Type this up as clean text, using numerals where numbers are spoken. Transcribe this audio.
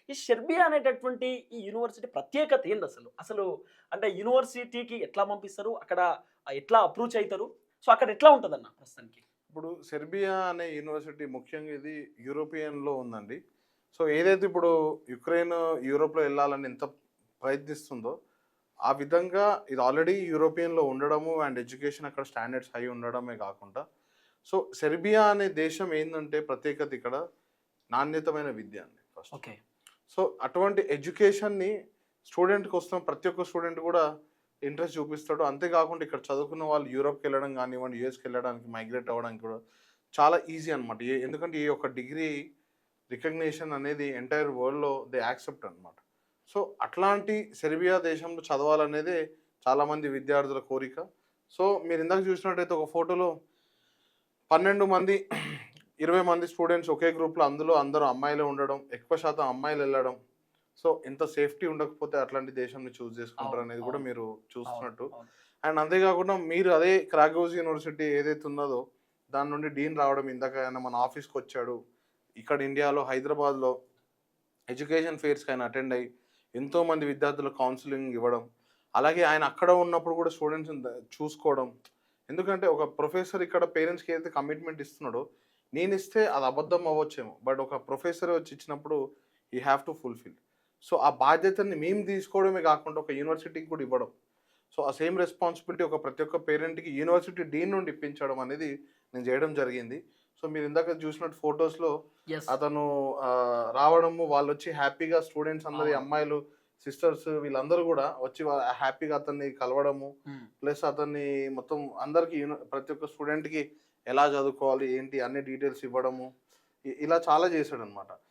ఈ సెర్బియా అనేటటువంటి ఈ యూనివర్సిటీ ప్రత్యేకత ఏంది అసలు? అసలు అంటే యూనివర్సిటీకి ఎట్లా పంపిస్తారు? అక్కడ ఎట్లా అప్రోచ్ అయితారు? సో, అక్కడ ఎట్లా ఉంటదన్న ప్రస్తుతానికి? ఇప్పుడు సెర్బియా అనే యూనివర్సిటీ ముఖ్యంగా ఇది యూరోపియన్‌లో ఉందండి. సో, ఏదైతే ఇప్పుడు యుక్రెయిన్ యూరోప్‌లో ఎళ్ళాలని ఎంత ప్రయత్నిస్తుందో, ఆ విధంగా ఇది ఆల్రెడీ యూరోపియన్‌లో ఉండడము అండ్ ఎడ్యుకేషన్ అక్కడ స్టాండర్డ్స్ హై ఉండడమే కాకుండా, సో, సెర్బియా అనే దేశం ఏందంటే ప్రత్యేకత ఇక్కడ నాణ్యతమైన విద్య అండి ఫస్ట్. ఓకే. సో, అటువంటి ఎడ్యుకేషన్‌ని స్టూడెంట్ కోసం ప్రతి ఒక్క స్టూడెంట్ గూడా ఇంట్రెస్ట్ చూపిస్తాడు. అంతే కాకుండా ఇక్కడ చదువుకున్న వాళ్ళు యూరోప్‌కెళ్ళడం గానివ్వండి, యూఎస్‌కెళ్ళడానికి మైగ్రేట్ అవ్వడానికి కూడా చాలా ఈజీ అనమాట. ఎందుకంటే ఈ యొక్క డిగ్రీ రికగ్నిషన్ అనేది ఎంటైర్ వరల్డ్‌లో దే యాక్సెప్ట్ అనమాట. సో, అట్లాంటి సెర్బియా దేశంలో చదవాలనేదే చాలామంది విద్యార్థుల కోరిక. సో, మీరిందాక చూసినట్టయితే ఒక ఫోటోలో 12 మంది, 20 మంది స్టూడెంట్స్ ఒకే గ్రూప్‌లో అందులో అందరూ అమ్మాయిలే ఉండడం, ఎక్కువ శాతం అమ్మాయిలెళ్ళడం. సో, ఇంత సేఫ్టీ ఉండకపోతే అట్లాంటి దేశంని చూజ్ అవును. చేసుకుంటారనేది కూడా అవును. మీరు అవును. చూస్తున్నట్టు. అవును. అండ్ అంతే కాకుండా మీరు అదే క్రాకోవ్స్ యూనివర్సిటీ ఏదైతే ఉన్నదో, దాని నుండి డీన్ రావడం ఇందాక ఆయన మన ఆఫీస్‌కొచ్చాడు. ఇక్కడ ఇండియాలో హైదరాబాద్‌లో ఎడ్యుకేషన్ ఫెయిర్స్‌కి ఆయన అటెండ్ అయ్యి, ఎంతోమంది విద్యార్థులకు కౌన్సెలింగ్ ఇవ్వడం. అలాగే ఆయన అక్కడ ఉన్నప్పుడు కూడా స్టూడెంట్స్‌ని చూసుకోవడం. ఎందుకంటే ఒక ప్రొఫెసర్ ఇక్కడ పేరెంట్స్‌కి ఏదైతే కమిట్మెంట్ ఇస్తున్నాడో, నేనిస్తే అది అబద్ధం అవ్వచ్చేమో. బట్ ఒక ప్రొఫెసర్ వచ్చి ఇచ్చినప్పుడు you have to fulfil. So, ఆ బాధ్యతని మేము తీసుకోవడమే కాకుండా ఒక యూనివర్సిటీకి కూడా ఇవ్వడం. సో, ఆ సేమ్ రెస్పాన్సిబిలిటీ ఒక ప్రతి ఒక్క పేరెంట్‌కి యూనివర్సిటీ డీన్ నుండి ఇప్పించడం అనేది నేను చేయడం జరిగింది. సో, మీరిందాక చూసినట్టు ఫోటోస్‌లో యెస్. అతను రావడము, వాళ్ళొచ్చి హ్యాపీగా స్టూడెంట్స్ అందరి అవును. అమ్మాయిలు, సిస్టర్స్ వీళ్ళందరూ గూడా వచ్చి హ్యాపీగా అతన్ని కలవడము. హ్మ్. ప్లస్ అతన్ని మొత్తం అందరికి ప్రతి ఒక్క స్టూడెంట్‌కి ఎలా చదువుకోవాలి, ఏంటి అన్ని డీటెయిల్స్ ఇవ్వడము. ఇలా చాలా చేశాడనమాట.